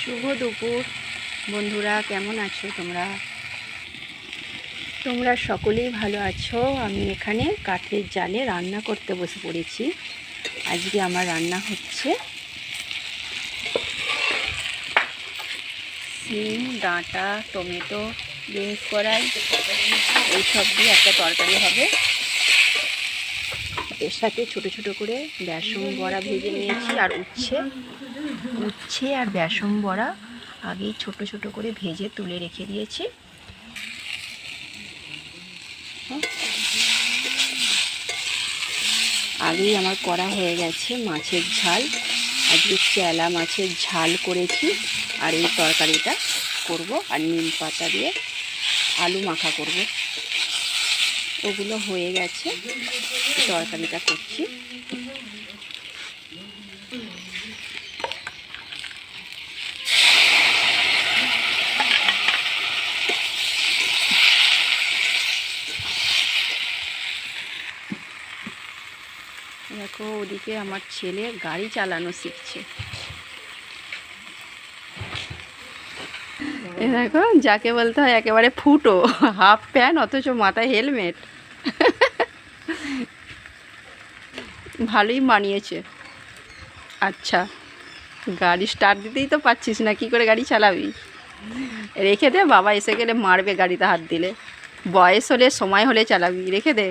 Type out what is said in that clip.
শুভ দুপুর বন্ধুরা, কেমন আছো তোমরা সকলেই ভালো আছো। আমি এখানে কাঠের জালে রান্না করতে বসে পড়েছি। আজকে আমার রান্না হচ্ছে সিম, ডাঁটা, টমেটো, বিনস কড়াই এইসব দিয়ে একটা তরকারি হবে। এর সাথে ছোট ছোট করে বেসন বড়া ভেজে নিয়েছি, আর উচ্ছে আর বেসন বড়া আগেই ছোট ছোট করে ভেজে তুলে রেখে দিয়েছি। আগেই আমার করা হয়ে গেছে মাছের ঝাল। আজকে চেলা মাছের ঝাল করেছি, আর এই তরকারিটা করব, আর নিম পাতা দিয়ে আলু মাখা করব। ওগুলো হয়ে গেছে, তরকারিটা করছি। দেখো, ওদিকে আমার ছেলে গাড়ি চালানো শিখছে। দেখো, যাকে বলতে হয় একেবারে ফুটো, হাফ প্যান্ট অথচ মাথায় হেলমেট। ভালোই মানিয়েছে। আচ্ছা, গাড়ি স্টার্ট দিতেই তো পাচ্ছিস না, কি করে গাড়ি চালাবি? রেখে দে, বাবা এসে গেলে মারবে গাড়িতে হাত দিলে। বয়স হলে, সময় হলে চালাবি, রেখে দে।